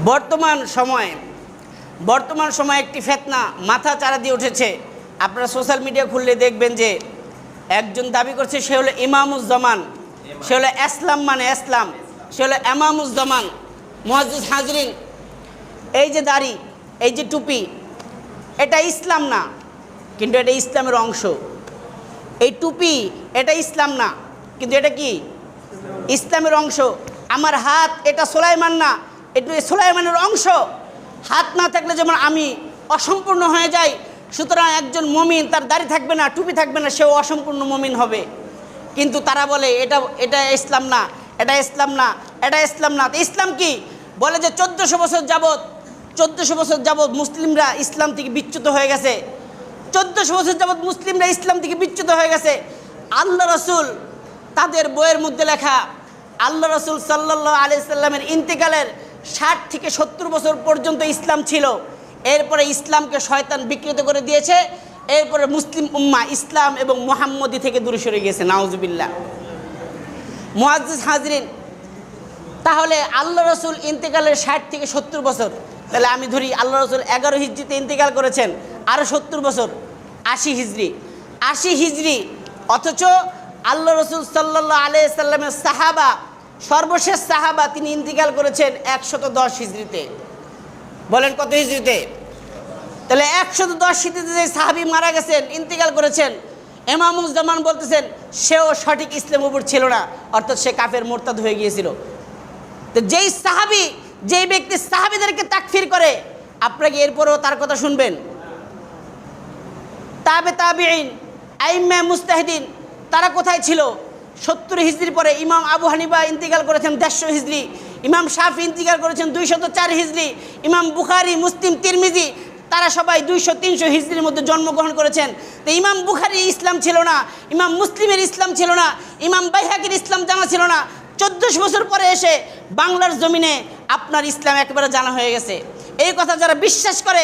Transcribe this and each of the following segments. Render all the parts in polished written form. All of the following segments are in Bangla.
বর্তমান সময়ে একটি ফিতনা মাথা চারা দিয়ে উঠেছে। আপনারা সোশ্যাল মিডিয়া খুললে দেখবেন যে একজন দাবি করছে সে হলো ইমামুজ্জামান, সে হলো ইসলাম মানে ইসলাম, সে হলো ইমামুজ্জামান। মুআজ্জিজ হাজরিন, এই যে দাড়ি, এই যে টুপি, এটা ইসলাম না, কিন্তু এটা ইসলামের অংশ। এই টুপি এটা ইসলাম না, কিন্তু এটা কি ইসলামের অংশ। আমার হাত এটা সুলাইমান না, এটা সুলাইমানের অংশ। হাত না থাকলে যেমন আমি অসম্পূর্ণ হয়ে যাই, সুতরাং একজন মুমিন তার দাড়ি থাকবে না, টুপি থাকবে না, সেও অসম্পূর্ণ মুমিন হবে। কিন্তু তারা বলে এটা ইসলাম না, এটা ইসলাম না, এটা ইসলাম না। তো ইসলাম কি? বলে যে 1400 বছর যাবৎ মুসলিমরা ইসলাম থেকে বিচ্যুত হয়ে গেছে। 1400 বছর যাবৎ মুসলিমরা ইসলাম থেকে বিচ্যুত হয়ে গেছে। আল্লাহ রসুল তাদের বইয়ের মধ্যে লেখা, আল্লাহ রসুল সাল্লাল্লাহু আলাইহি সাল্লামের ইন্তেকালের 60 থেকে 70 বছর পর্যন্ত ইসলাম ছিল। এরপরে ইসলামকে শয়তান বিকৃত করে দিয়েছে। এরপরে মুসলিম উম্মাহ ইসলাম এবং মুহাম্মদী থেকে দূরে সরে গিয়েছে, নাউজুবিল্লাহ। মুআজ্জিজ হাজরিন, তাহলে আল্লাহ রসুল ইন্তেকালের 60 থেকে 70 বছর, তাহলে আমি ধরি আল্লাহ রসুল 11 হিজরিতে ইন্তেকাল করেছেন, আরও 70 বছর 80 হিজরি। অথচ আল্লাহ রসুল সাল্লাল্লাহু আলাইহি সাল্লামের সাহাবা, সর্বশেষ সাহাবা, তিনি ইন্তেকাল করেছেন 110 হিজরিতে। বলেন কত হিজরিতে? তাহলে 110 হিজরিতে যে সাহাবি মারা গেছেন, ইন্তেকাল করেছেন, ইমামুজ্জামান বলতেছেন সেও সঠিক ইসলামের উপর ছিল না, অর্থাৎ সে কাফের মুরতাদ হয়ে গিয়েছিল। তো যেই ব্যক্তি সাহাবীদেরকে তাকফির করে, আপনাকে এরপরও তার কথা শুনবেন? তাবেঈন, আইম্মা মুজতাহিদিন, তারা কোথায় ছিল? 70 হিজরির পরে ইমাম আবু হানিফা ইন্তেকাল করেছেন 150 হিজরি, ইমাম শাফি ইন্তেকাল করেছেন 204 হিজরি, ইমাম বুখারী, মুসলিম, তিরমিজি, তারা সবাই 200-300 হিজরির মধ্যে জন্মগ্রহণ করেছেন। তো ইমাম বুখারীর ইসলাম ছিল না, ইমাম মুসলিমের ইসলাম ছিল না, ইমাম বাইহাকির ইসলাম জানা ছিল না। 1400 বছর পরে এসে বাংলার জমিনে আপনার ইসলাম একেবারে জানা হয়ে গেছে। এই কথা যারা বিশ্বাস করে,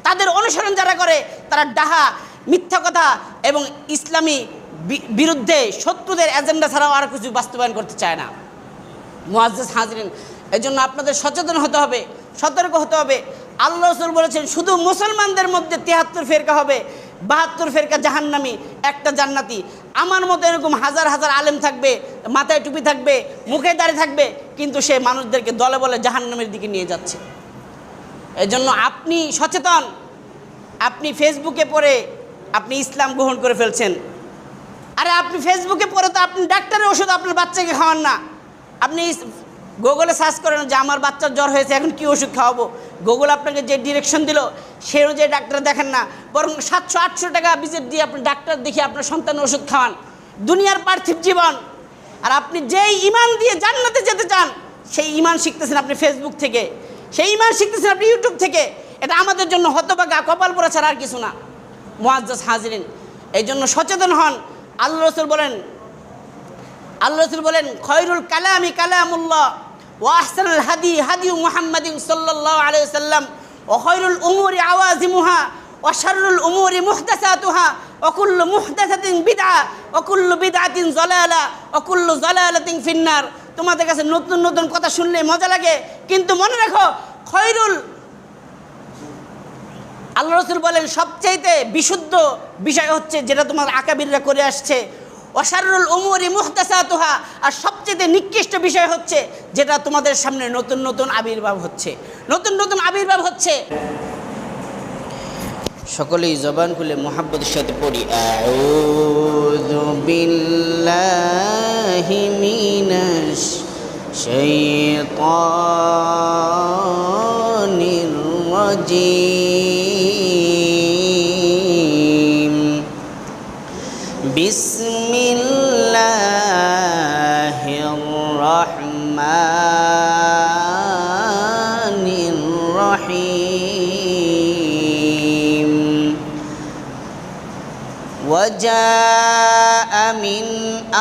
তাদের অনুসরণ যারা করে, তারা ডাহা, মিথ্যা কথা এবং ইসলামী বিরুদ্ধে শত্রুদের এজেন্ডা ছাড়াও আর কিছু বাস্তবায়ন করতে চায় না। মুআজ্জিজ হাজরিন, এই জন্য আপনাদের সচেতন হতে হবে, সতর্ক হতে হবে। আল্লাহ রাসূল বলেছেন শুধু মুসলমানদের মধ্যে 73 ফেরকা হবে, 72 ফেরকা জাহান্নামী, একটা জান্নাতি। আমার মতো এরকম হাজার হাজার আলেম থাকবে, মাথায় টুপি থাকবে, মুখে দাড়ি থাকবে, কিন্তু সে মানুষদেরকে দলে বলে জাহান্নামের দিকে নিয়ে যাচ্ছে। এই জন্য আপনি সচেতন। আপনি ফেসবুকে পড়ে আপনি ইসলাম গ্রহণ করে ফেলছেন। আরে আপনি ফেসবুকে পড়ে তো আপনি ডাক্তারের ওষুধ আপনার বাচ্চাকে খাওয়ান না। আপনি গুগলে সার্চ করেন যে আমার বাচ্চার জ্বর হয়েছে, এখন কি ওষুধ খাওয়াবো। গুগল আপনাকে যে ডিরেকশন দিল সেই অনুযায়ী ডাক্তার দেখেন না, বরং 700-800 টাকা ভিজিট দিয়ে আপনি ডাক্তার দেখিয়ে আপনার সন্তানের ওষুধ খাওয়ান। দুনিয়ার পার্থিব জীবন। আর আপনি যেই ঈমান দিয়ে জান্নাতে যেতে চান, সেই ঈমান শিখতেছেন আপনি ফেসবুক থেকে, সেই ঈমান শিখতেছেন আপনি ইউটিউব থেকে। এটা আমাদের জন্য হতভাগা, কপাল পোড়া ছাড়া আর কিছু না। মুআজ্জিজ হাজরিন, এই জন্য সচেতন হন। আল্লাহ রাসূল বলেন খয়রুল কালামি কালামুল্লাহ ওয়া আহসানুল হাদি হাদি মুহাম্মাদিন সাল্লাল্লাহু আলাইহি ওয়াসাল্লাম ওয়া খয়রুল উমুরি আওয়াজিমুহা ওয়া শাররুল উমুরি মুহদাসাতুহা ওয়া কুল্লু মুহদাসাতিন বিদআ ওয়া কুল্লু বিদআতিন যালালা ওয়া কুল্লু যালালাতিন ফিন্নার। তোমাদের কাছে নতুন নতুন কথা শুনলে মজা লাগে, কিন্তু মনে রাখো আল্লাহ রাসূল বলেন সবচাইতে বিশুদ্ধ বিষয় হচ্ছে যেটা তোমার আকাবিররা করে আসছে, ওয়াশাররুল উমুরি মুহদাসাতুহা, আর সবচেয়ে নিকৃষ্ট বিষয় হচ্ছে যেটা তোমাদের সামনে নতুন নতুন আবির্ভাব হচ্ছে। সকলেই জবান খুলে মুহাব্বতের সাথে পড়ি, আউযু বিল্লাহি মিনাশ শাইতানির রাজীম, বিসমিল্লাহির রহমানির রহিম। وجاء من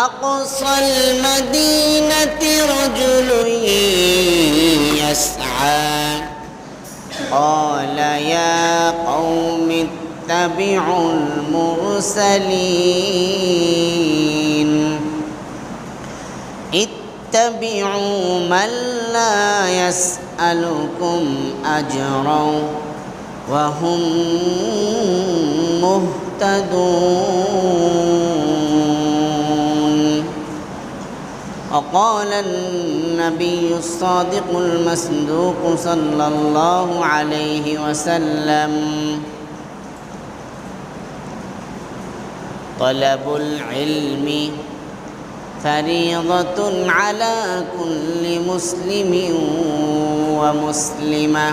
أقصى المدينة رجل يسعى قال يا قوم اتبعوا المرسلين اتبعوا من لا يسألكم أجرا وهم مهتدون. وقال النبي الصادق المصدوق صلى الله عليه وسلم: طلب العلم فريضة على كل مسلم ومسلمة.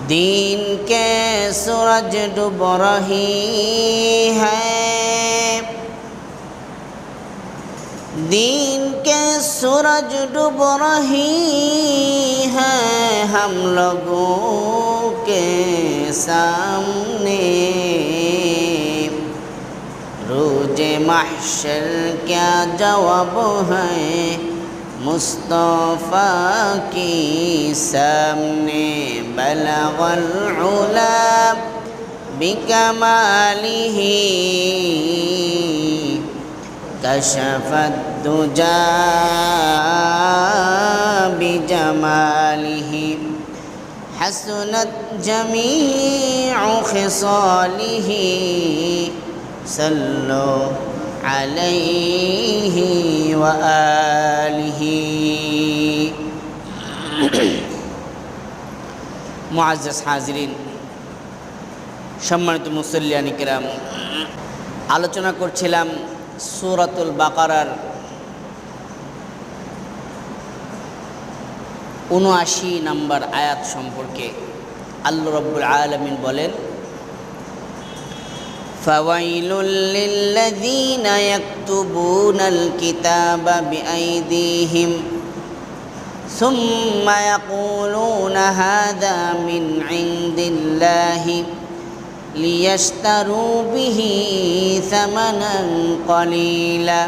دین کے سورج ڈوب رہی ہے، دین کے سورج ڈوب رہی ہے ہم لوگوں کے سامنے، روز محشر کیا جواب ہے مصطفیٰ کی سامنے. بلغ العلا بکمالہ کشف الدجا بجمالہ حسنت جمیع خصالہ صلو علیہ وآلہ. মুআজ্জাজ হাজিরিন, সম্মানিত মুসল্লিয়ান কিরাম, আলোচনা করছিলাম সূরাতুল বাকারার ৭৯ নম্বর আয়াত সম্পর্কে। আল্লাহ রাব্বুল আলামিন বলেন: ফাওয়াইলুল লিল্লাযীনা ইয়াকতুবুনাল কিতাবা বিআইদিহিম ثم يقولون هذا من عند الله ليشتروا به ثمنا قليلا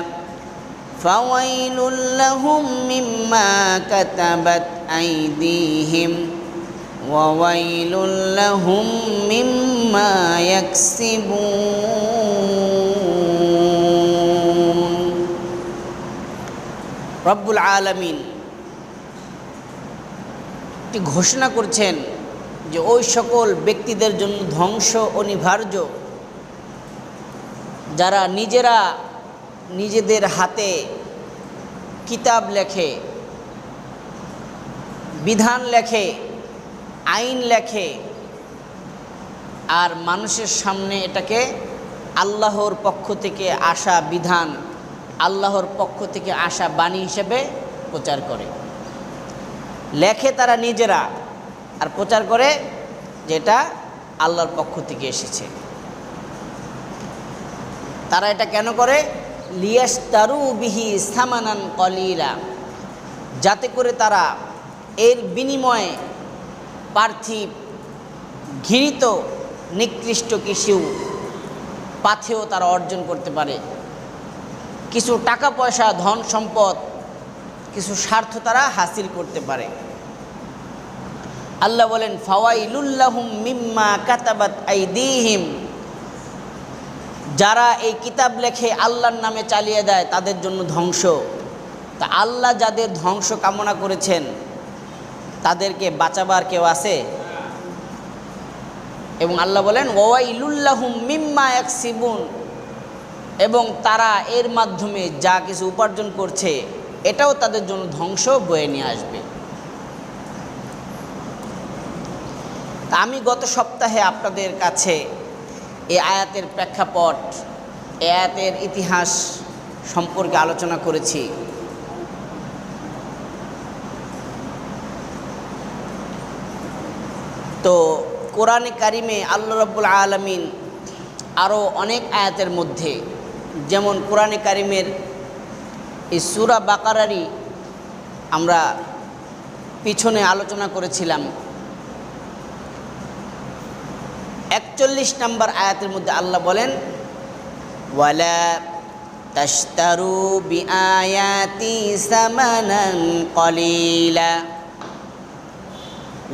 فويل لهم مما كتبت أيديهم وويل لهم مما يكسبون. رب العالمين ঘোষণা করছেন যে ওই সকল ব্যক্তিদের জন্য ধ্বংস অনিবার্য যারা নিজেরা নিজেদের হাতে কিতাব লেখে, বিধান লেখে, আইন লেখে, আর মানুষের সামনে এটাকে আল্লাহর পক্ষ থেকে আসা বিধান, আল্লাহর পক্ষ থেকে আসা বাণী হিসেবে প্রচার করে। লেখে তারা নিজেরা আর প্রচার করে যেটা আল্লাহর পক্ষ থেকে এসেছে। তারা এটা কেন করে? লিয়াশতারু বিহি সামানান কলিলা, যাতে করে তারা এর বিনিময়ে পার্থিব ঘৃণিত নিকৃষ্ট কিছু পাথেও তারা অর্জন করতে পারে, কিছু টাকা পয়সা, ধন সম্পদ, কিছু স্বার্থ তারা হাসিল করতে পারে। আল্লাহ বলেন ফাওয়াইলুল লাহুম মিম্মা কাতাবাত আইদিহিম, যারা এই কিতাব লেখে আল্লাহর নামে চালিয়ে দেয় তাদের জন্য ধ্বংস। তা আল্লাহ যাদের ধ্বংস কামনা করেছেন তাদেরকে বাঁচাবার কেউ আছে? এবং আল্লাহ বলেন ওয়াইলুল লাহুম মিম্মা ইয়াকসিবুন, এবং তারা এর মাধ্যমে যা কিছু উপার্জন করছে এটাও তাদের জন্য ধ্বংস বয়ে নিয়ে আসবে। আমি গত সপ্তাহে আপনাদের কাছে এই আয়াতের প্রেক্ষাপট, এই আয়াতের ইতিহাস সম্পর্কে আলোচনা করেছি। তো কোরআনে কারিমে আল্লাহ রাব্বুল আলামিন আরও অনেক আয়াতের মধ্যে, যেমন কোরআনে কারিমের এই সূরা বাকারারই আমরা পিছনে আলোচনা করেছিলাম, ৪১ নম্বর আয়াতের মধ্যে আল্লাহ বলেন ওয়ালা তাশতারু বিআয়াতি সামানান কলিলা,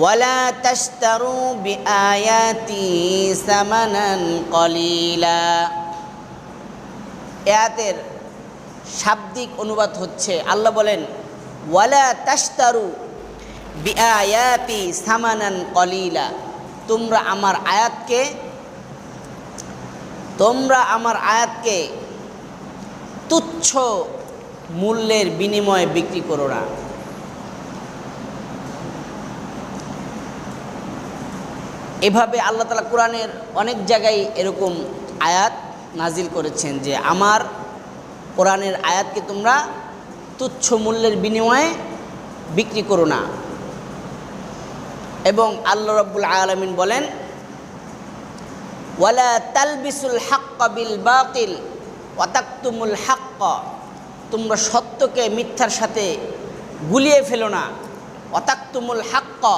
ওয়ালা তাশতারু বিআয়াতি সামানান কলিলা। আয়াতের শাব্দিক অনুবাদ হচ্ছে, আল্লাহ বলেন ওয়ালা তাশতারু বিআয়াতি সামানান কলিলা, তোমরা আমার আয়াতকে তুচ্ছ মূল্যের বিনিময়ে বিক্রি করো না। এভাবে আল্লাহ তাআলা কোরআনের অনেক জায়গায় এরকম আয়াত নাজিল করেছেন যে আমার কোরআনের আয়াতকে তোমরা তুচ্ছ মূল্যের বিনিময়ে বিক্রি করো না। এবং আল্লাহ রাব্বুল আলামিন বলেন ওয়ালা তালবিসুল হাক্কা বিল বাতিল ওয়া তাকতুমুল হাক্কা, তোমরা সত্যকে মিথ্যার সাথে গুলিয়ে ফেলো না। ওয়া তাকতুমুল হাক্কা,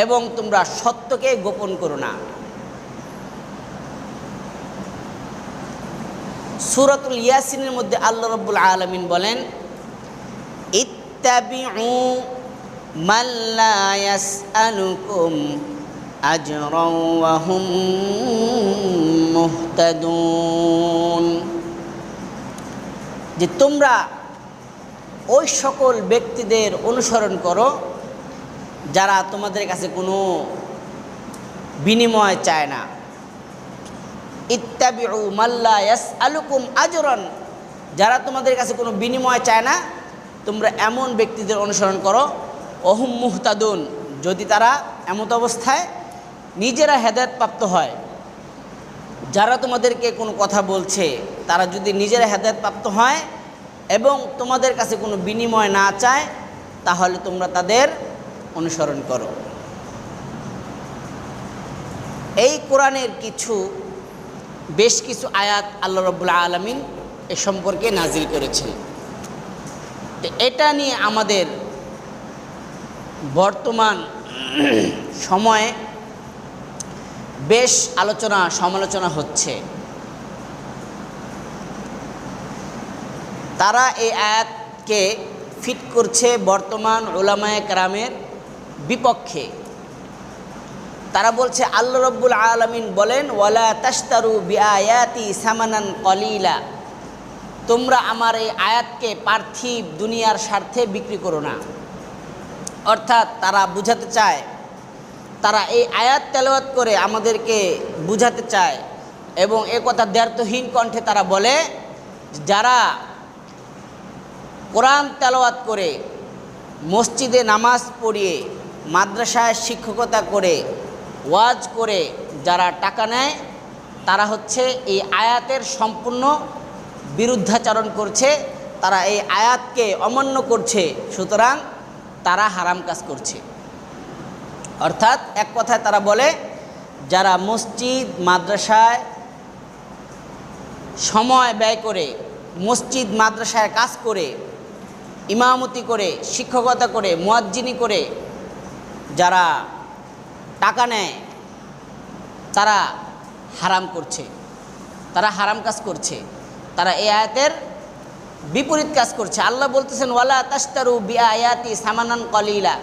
এবং তোমরা সত্যকে গোপন করো না। সূরাতুল ইয়াসিনের মধ্যে আল্লাহ রাব্বুল আলামিন বলেন ইত্তাবিউ মান লা ইয়াসআলুকুম আজরান ওয়া হুম মুহতাদুন, যে তোমরা ওই সকল ব্যক্তিদের অনুসরণ করো যারা তোমাদের কাছে কোনো বিনিময় চায় না। ইত্তাবিউ মান লা ইয়াসআলুকুম আজরান, যারা তোমাদের কাছে কোনো বিনিময় চায় না, তোমরা এমন ব্যক্তিদের অনুসরণ করো ওহুম মুহতাদুন, যদি তারা এমত অবস্থায় নিজেরা হেদায়েত প্রাপ্ত হয়। যারা তোমাদেরকে কোনো কথা বলছে তারা যদি নিজেরা হেদায়েত প্রাপ্ত হয় এবং তোমাদের কাছে কোনো বিনিময় না চায়, তাহলে তোমরা তাদের অনুসরণ করো। এই কোরআনের বেশ কিছু আয়াত আল্লাহ রাব্বুল আলামিন এ সম্পর্কে নাজিল করেছেন। তো এটা নিয়ে আমাদের বর্তমান সময়ে বেশ সমালোচনা হচ্ছে। তারা এই আয়াতকে ফিট করছে বর্তমান উলামায়ে কেরামের বিপক্ষে। তারা বলছে আল্লাহ রাব্বুল আলামিন বলেন ওয়ালা তাশতারু বিআয়াতি সামানান কলিলা, তোমরা আমার এই আয়াতকে পার্থিব দুনিয়ার স্বার্থে বিক্রি করো না। অর্থাৎ তারা বুঝাতে চায়, তারা এই আয়াত তেলাওয়াত করে আমাদেরকে বুঝাতে চায় এবং এ কথা দ্ব্যর্থহীন কণ্ঠে তারা বলে, যারা কোরআন তেলাওয়াত করে, মসজিদে নামাজ পড়িয়ে, মাদ্রাসায় শিক্ষকতা করে, ওয়াজ করে যারা টাকা নেয়, তারা হচ্ছে এই আয়াতের সম্পূর্ণ বিরুদ্ধাচরণ করছে, তারা এই আয়াতকে অমান্য করছে, সুতরাং তারা হারাম কাজ করছে। অর্থাৎ এক কথায় তারা বলে, যারা মসজিদ মাদ্রাসায় সময় ব্যয় করে, মসজিদ মাদ্রাসায় কাজ করে, ইমামতি করে, শিক্ষকতা করে, মুয়াজ্জিনি করে যারা টাকা নেয়, তারা হারাম করছে, তারা হারাম কাজ করছে, তারা এই আয়াতের বিপরীত কাজ করছে। আল্লাহ বলতেছেন ওয়ালা তাশতারু বিআয়াতি সামানান কলিলা,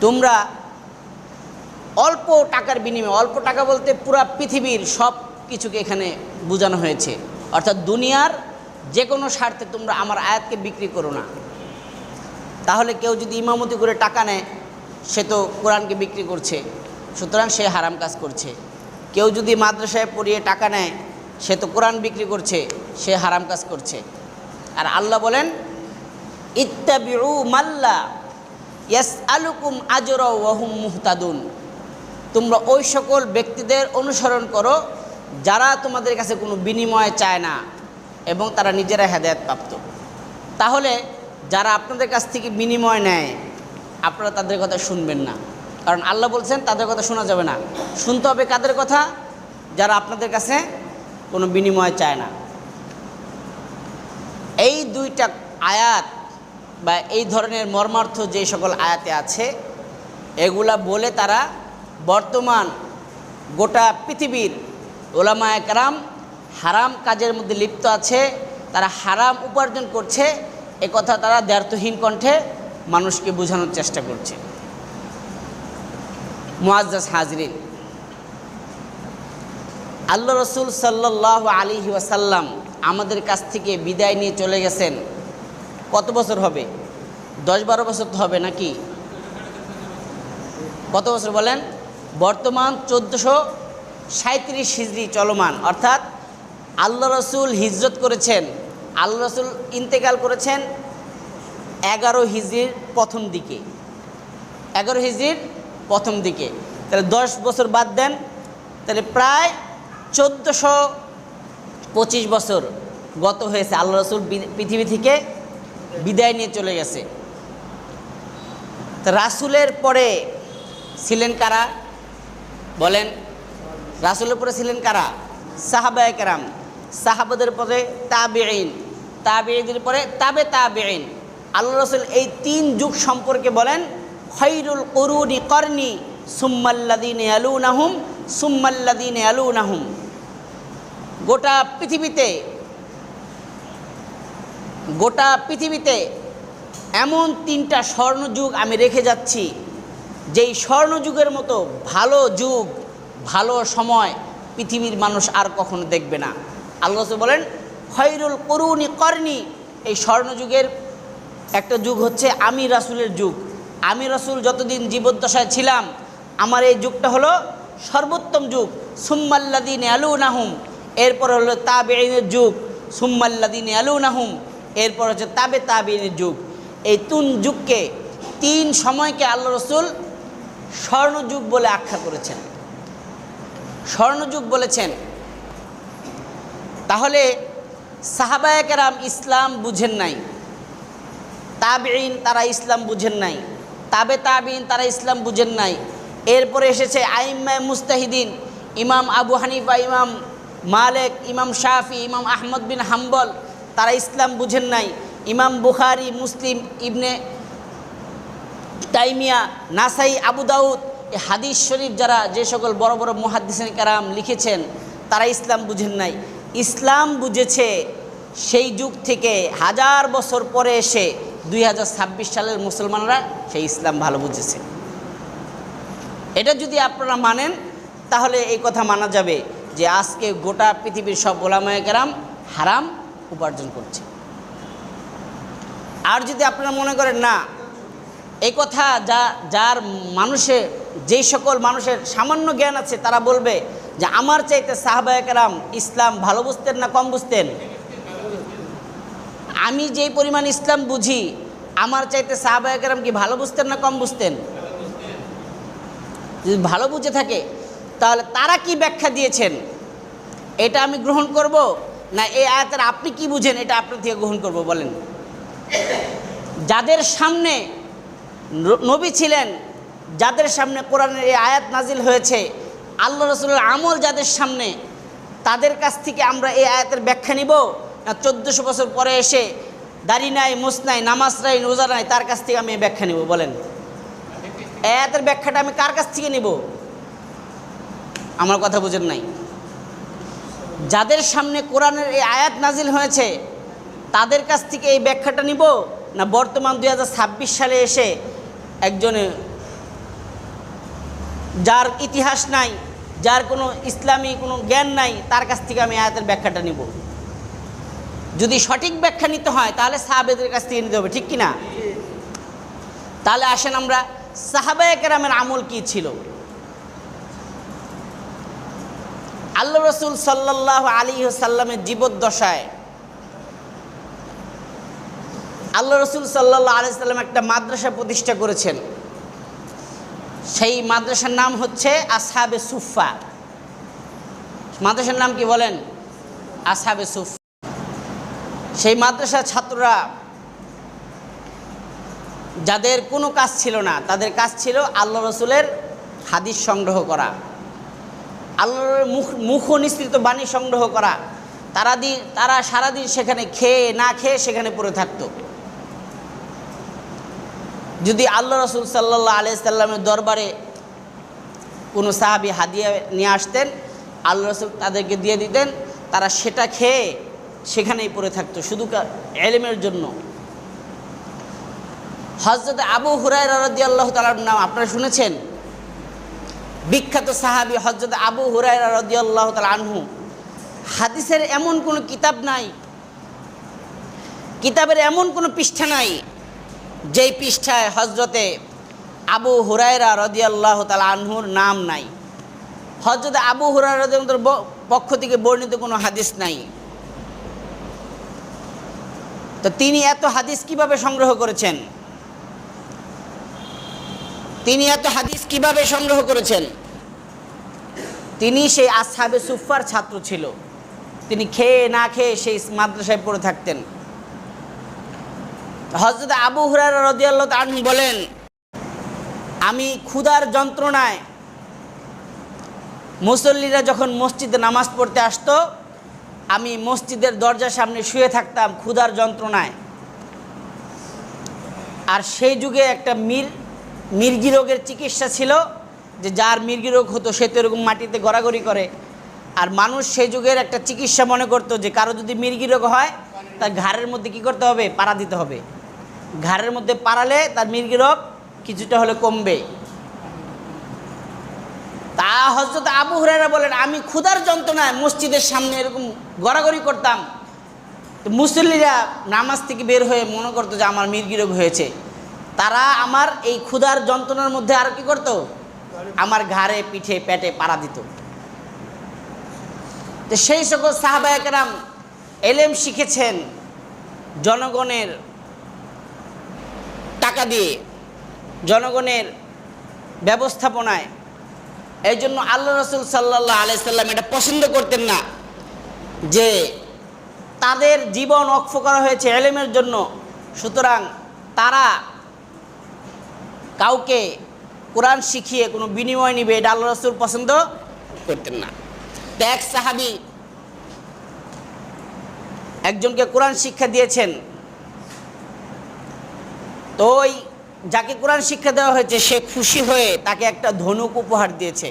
তোমরা অল্প টাকার বিনিময়ে, অল্প টাকা বলতে পুরা পৃথিবীর সব কিছুকে এখানে বোঝানো হয়েছে, অর্থাৎ দুনিয়ার যে কোনো স্বার্থে তোমরা আমার আয়াতকে বিক্রি করো না। তাহলে কেউ যদি ইমামতি করে টাকা নেয়, সে তো কোরআনকে বিক্রি করছে, সুতরাং সে হারাম কাজ করছে। কেউ যদি মাদ্রাসায় পড়িয়ে টাকা নেয়, সে তো কোরআন বিক্রি করছে, সে হারাম কাজ করছে। আর আল্লাহ বলেন ইত্তাবিউ মাল্লা ইয়াসআলুকুম আজরা ওয়া হুম মুহতাদুন, তোমরা ওই সকল ব্যক্তিদের অনুসরণ করো যারা তোমাদের কাছে কোনো বিনিময় চায় না এবং তারা নিজেরা হেদায়েত প্রাপ্ত। তাহলে যারা আপনাদের কাছ থেকে বিনিময় নেয়, আপনারা তাদের কথা শুনবেন না, কারণ আল্লাহ বলছেন তাদের কথা শোনা যাবে না। শুনতে হবে কাদের কথা? যারা আপনাদের কাছে কোনো বিনিময় চায় না। এই দুইটা আয়াত বা এই ধরনের মর্মার্থ যে সকল আয়াতে আছে, এগুলা বলে তারা বর্তমান গোটা পৃথিবীর উলামায়ে কেরাম হারাম কাজের মধ্যে লিপ্ত আছে, তারা হারাম উপার্জন করছে, এ কথা তারা দ্ব্যর্থহীন কণ্ঠে মানুষকে বোঝানোর চেষ্টা করছে। মুআজ্জাজ হাজরিন, আল্লাহ রসুল সাল্লাল্লাহু আলাইহি ওয়াসাল্লাম আমাদের কাছ থেকে বিদায় নিয়ে চলে গেছেন কত বছর হবে? 10-12 বছর তো হবে নাকি? কত বছর বলেন? বর্তমান 1437 হিজরি চলমান, অর্থাৎ আল্লাহ রসুল হিজরত করেছেন, আল্লাহ রসুল ইন্তেকাল করেছেন 11 হিজরির প্রথম দিকে, 11 হিজরির প্রথম দিকে। তাহলে 10 বছর বাদ দেন, তাহলে প্রায় 1425 বছর গত হয়েছে আল্লাহ রসুল পৃথিবী থেকে বিদায় নিয়ে চলে গেছে। তো রাসূলের পরে ছিলেন কারা বলেন? রাসূলের পরে ছিলেন কারা? সাহাবায়ে কেরাম। সাহাবাদের পরে তাবেঈন, তাবেঈদের পরে তাবে তাবেঈন। আল্লাহ রসুল এই 3 যুগ সম্পর্কে বলেন, খায়রুল কুরুনি করনি সুম্মাল্লাযীনা ইয়ালুনাহুম সুম্মাল্লাযীনা ইয়ালুনাহুম। গোটা পৃথিবীতে এমন 3টা স্বর্ণযুগ আমি রেখে যাচ্ছি, যেই স্বর্ণযুগের মতো ভালো যুগ, ভালো সময় পৃথিবীর মানুষ আর কখনো দেখবে না। আল্লাহ রাসূল বলেন খায়রুল কুরুনি করনি। এই স্বর্ণযুগের একটা যুগ হচ্ছে আমি রাসূলের যুগ। আমি রাসূল যতদিন জীবদ্দশায় ছিলাম, আমার এই যুগটা হলো সর্বোত্তম যুগ। সুম্মাল্লাযীনা ইয়ালুনাহুম, এরপর হলো তাবেঈনের যুগ। সুম্মাল্লাযীনা ইয়ালুনাহুম, এরপর হচ্ছে তাবে তাবেঈনের যুগ। এই 3 যুগকে, 3 সময়কে আল্লাহ রসুল স্বর্ণযুগ বলে আখ্যা করেছেন, স্বর্ণযুগ বলেছেন। তাহলে সাহাবায়ে কেরাম ইসলাম বুঝেন নাই, তাবেঈন তারা ইসলাম বুঝেন নাই, তাবে তাবেঈন তারা ইসলাম বুঝেন নাই। এরপরে এসেছে আইম্মায়ে মুজতাহিদিন, ইমাম আবু হানিফা, ইমাম মালিক, ইমাম শাফি, ইমাম আহমদ বিন হাম্বল, তারা ইসলাম বুঝেন নাই। ইমাম বুখারী, মুসলিম, ইবনে তাইমিয়া, নাসাই, আবু দাউদ, এই হাদিস শরীফ যারা যে সকল বড় বড় মুহাদ্দিসিন কেরাম লিখেছেন, তারা ইসলাম বুঝেন নাই। ইসলাম বুঝেছে সেই যুগ থেকে 1000 বছর পরে এসে 2026 সালের মুসলমানরা সেই ইসলাম ভালো বুঝেছে। এটা যদি আপনারা মানেন, তাহলে এই কথা মানা যাবে যে আজকে গোটা পৃথিবীর সব ওলামায়ে কেরাম হারাম উপার্জন করছে। আর যদি আপনারা মনে করেন না, এই কথা যার মানুষের, যেই সকল মানুষের সামান্য জ্ঞান আছে, তারা বলবে যে আমার চাইতে সাহাবায়ে কেরাম ইসলাম ভালো বুঝতেন না কম বুঝতেন? আমি যেই পরিমাণ ইসলাম বুঝি, আমার চাইতে সাহাবায়ে কেরাম কি ভালো বুঝতেন না কম বুঝতেন? যদি ভালো বুঝে থাকে, তাহলে তারা কি ব্যাখ্যা দিয়েছেন এটা আমি গ্রহণ করব, না এই আয়াতের আপনি কি বুঝেন এটা আপনার থেকে গ্রহণ করব? বলেন। যাদের সামনে নবী ছিলেন, যাদের সামনে কোরআনের এই আয়াত নাজিল হয়েছে, আল্লাহ রসুলের আমল যাদের সামনে, তাদের কাছ থেকে আমরা এই আয়াতের ব্যাখ্যা নিব, না 1400 বছর পরে এসে দাড়ি নাই, মুছ নাই, নামাজ নাই, রোজা নাই, তার কাছ থেকে আমি এই ব্যাখ্যা নিব? বলেন। এই আয়াতের ব্যাখ্যাটা আমি কার কাছ থেকে নিব? আমার কথা বুঝেন নাই। যাদের সামনে কোরআনের এই আয়াত নাজিল হয়েছে, তাদের কাছ থেকে এই ব্যাখ্যাটা নিব, না বর্তমান 2026 সালে এসে একজনে যার ইতিহাস নাই, যার কোনো ইসলামী কোনো জ্ঞান নাই, তার কাছ থেকে আমি আয়াতের ব্যাখ্যাটা নিব? যদি সঠিক ব্যাখ্যা নিতে হয়, তাহলে সাহাবেদের কাছ থেকে নিতে হবে, ঠিক কি না? তাহলে আসেন আমরা সাহাবায়ে কেরামের আমল কি ছিল। আল্লাহ রসুল সাল্লাল্লাহু আলাইহি ওয়াসাল্লামের জীবদ্দশায় আল্লাহ রসুল সাল্লাল্লাহু আলাইহি ওয়াসাল্লাম একটা মাদ্রাসা প্রতিষ্ঠা করেছেন। সেই মাদ্রাসার নাম হচ্ছে আসহাবে সুফা। মাদ্রাসার নাম কি বলেন? আসহাবে সুফা। সেই মাদ্রাসার ছাত্ররা, যাদের কোনো কাজ ছিল না, তাদের কাজ ছিল আল্লাহ রসুলের হাদিস সংগ্রহ করা, আল্লাহর মুখ নিঃসৃত বাণী সংগ্রহ করা। তারা সারাদিন সেখানে খেয়ে না খেয়ে সেখানে পড়ে থাকতো। যদি আল্লাহ রসুল সাল্লাল্লাহু আলাইহি সাল্লামের দরবারে কোনো সাহাবী হাদিয়া নিয়ে আসতেন, আল্লাহ রসুল তাদেরকে দিয়ে দিতেন, তারা সেটা খেয়ে সেখানেই পড়ে থাকতো শুধু ইলমের জন্য। হযরত আবু হুরায়রা রাদিয়াল্লাহু তাআলার নাম আপনারা শুনেছেন? বিখ্যাত সাহাবী হযরত আবু হুরায়রা রাদিয়াল্লাহু তাআলা আনহু, হাদিসের এমন কোনো কিতাব নাই, কিতাবের এমন কোনো পৃষ্ঠা নাই যেই পৃষ্ঠায় হজরতে আবু হুরায়রা রাদিয়াল্লাহু তাআলা আনহুর নাম নাই। হজরতে আবু হুরায়রা রাদিয়াল্লাহু তাআলার পক্ষ থেকে বর্ণিত কোনো হাদিস নাই। তো তিনি এত হাদিস কিভাবে সংগ্রহ করেছেন? তিনি এত হাদিস কিভাবে সংগ্রহ করেছেন? তিনি সেই আসহাবে সুফফার ছাত্র ছিল। তিনি খেয়ে না খেয়ে সেই মাদ্রাসায় পড়ে থাকতেন। হযরত আবু হুরায়রা রাদিয়াল্লাহু তাআলা আনহু বলেন, আমি ক্ষুধার যন্ত্রণায় মুসল্লিরা যখন মসজিদে নামাজ পড়তে আসতো, আমি মসজিদের দরজার সামনে শুয়ে থাকতাম ক্ষুধার যন্ত্রণায়। আর সেই যুগে একটা মির্গি রোগের চিকিৎসা ছিল, যে যার মির্গি রোগ হতো সে তো এরকম মাটিতে গড়াগড়ি করে। আর মানুষ সেই যুগের একটা চিকিৎসা মনে করতো যে কারো যদি মির্গি রোগ হয় তার ঘাড়ের মধ্যে কি করতে হবে? পাড়া দিতে হবে। ঘাড়ের মধ্যে পাড়ালে তার মির্গি রোগ কিছুটা হলে কমবে। তা হযরত আবু হুরায়রা বলেন, আমি ক্ষুধার যন্ত্রণায় মসজিদের সামনে এরকম গড়াগড়ি করতাম। তো মুসল্লিরা নামাজ থেকে বের হয়ে মনে করতো যে আমার মির্গি রোগ হয়েছে। তারা আমার এই ক্ষুধার যন্ত্রণার মধ্যে আর কি করতো? আমার ঘাড়ে, পিঠে, পেটে পাড়া দিত। তো সেই সকল সাহাবায়ে কেরাম এলেম শিখেছেন জনগণের টাকা দিয়ে, জনগণের ব্যবস্থাপনায়। এই জন্য আল্লাহ রাসূল সাল্লাল্লাহু আলাইহি সাল্লাম এটা পছন্দ করতেন না যে তাদের জীবন ওয়াকফ করা হয়েছে এলেমের জন্য, সুতরাং তারা কাউকে কোরআন শিখিয়ে কোনো বিনিময় নিবে, এটা আল্লাহ রাসূল পছন্দ করতেন না। তো এক সাহাবী একজনকে কোরআন শিক্ষা দিয়েছেন। তো ওই যাকে কোরআন শিক্ষা দেওয়া হয়েছে সে খুশি হয়ে তাকে একটা ধনুক উপহার দিয়েছে।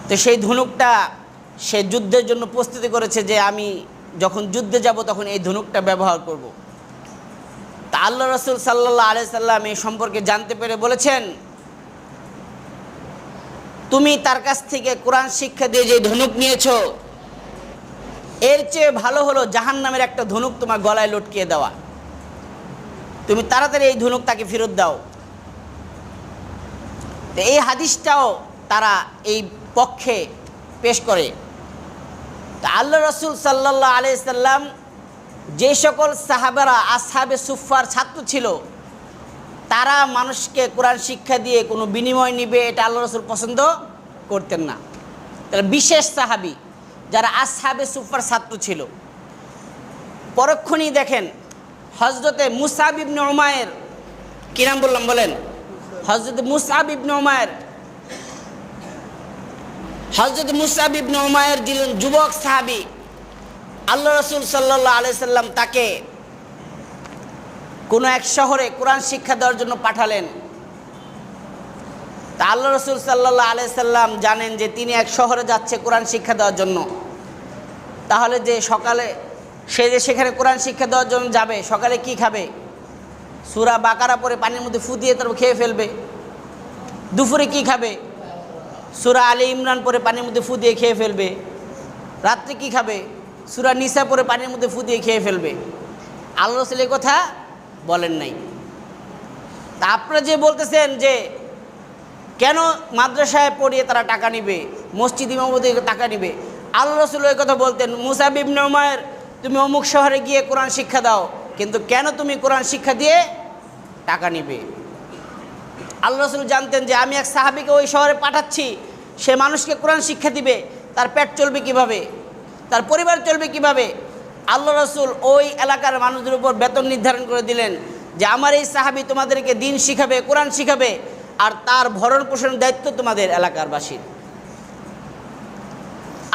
তো সেই ধনুকটা সে যুদ্ধের জন্য প্রস্তুতি করেছে, যে আমি যখন যুদ্ধে যাব তখন এই ধনুকটা ব্যবহার করব। তা আল্লাহ রাসূল সাল্লাল্লাহু আলাইহি সাল্লাম এই সম্পর্কে জানতে পেরে বলেছেন, তুমি তার কাছ থেকে কোরআন শিক্ষা দিয়ে যে ধনুক নিয়েছো, এর চেয়ে ভালো হলো জাহান্নামের একটা ধনুক তোমার গলায় লটকিয়ে দেওয়া। তুমি তাড়াতাড়ি এই ধনুক তাকে ফেরত দাও। তো এই হাদিসটাও তারা এই পক্ষে পেশ করে। তা আল্লাহ রাসূল সাল্লাল্লাহু আলাইহি সাল্লাম যে সকল সাহাবারা আসহাবে সুফফার ছাত্র ছিল, তারা মানুষকে কোরআন শিক্ষা দিয়ে কোনো বিনিময় নিবে, এটা আল্লাহ রাসূল পছন্দ করতেন না। তাহলে বিশেষ সাহাবী যারা আসহাবে সুফফার ছাত্র ছিল, পরক্ষণেই দেখেন হযরতে মুসআব ইবনে উমায়ের, কি নাম বললাম বলেন? হযরত মুসআব ইবনে উমায়ের। হযরত মুসআব ইবনে উমায়ের ছিলেন যুবক সাহাবী। আল্লাহ রাসূল সাল্লাল্লাহু আলাইহি সাল্লাম তাকে কোনো এক শহরে কোরআন শিক্ষা দেওয়ার জন্য পাঠালেন। তা আল্লাহ রাসূল সাল্লাল্লাহু আলাইহি সাল্লাম জানেন যে তিনি এক শহরে যাচ্ছে কোরআন শিক্ষা দেওয়ার জন্য। তাহলে যে সকালে সে যে সেখানে কোরআন শিক্ষা দেওয়ার জন্য যাবে, সকালে কি খাবে? সূরা বাকারা পড়ে পানির মধ্যে ফু দিয়ে তারপর খেয়ে ফেলবে। দুপুরে কি খাবে? সূরা আলী ইমরান পড়ে পানির মধ্যে ফু দিয়ে খেয়ে ফেলবে। রাত্রে কি খাবে? সূরা নিসা পড়ে পানির মধ্যে ফু দিয়ে খেয়ে ফেলবে। আল্লাহ রাসূল এই কথা বলেন নাই। তা আপনারা যে বলতেছেন যে কেন মাদ্রাসায় পড়িয়ে তারা টাকা নিবে, মসজিদ ইমামতি টাকা নিবে, আল্লাহ রাসূল এই কথা বলতেন, মুসআব ইবনে উমায়ের তুমি অমুক শহরে গিয়ে কোরআন শিক্ষা দাও, কিন্তু কেন তুমি কোরআন শিক্ষা দিয়ে টাকা নিবে? আল্লাহ রাসূল জানতেন যে আমি এক সাহাবীকে ওই শহরে পাঠাচ্ছি, সে মানুষকে কোরআন শিক্ষা দিবে, তার পেট চলবে কিভাবে, তার পরিবার চলবে কিভাবে। আল্লাহ রাসূল ওই এলাকার মানুষদের উপর বেতন নির্ধারণ করে দিলেন যে আমার এই সাহাবী তোমাদেরকে দিন শিখাবে, কোরআন শিখাবে, আর তার ভরণ পোষণের দায়িত্ব তোমাদের এলাকার বাসীর।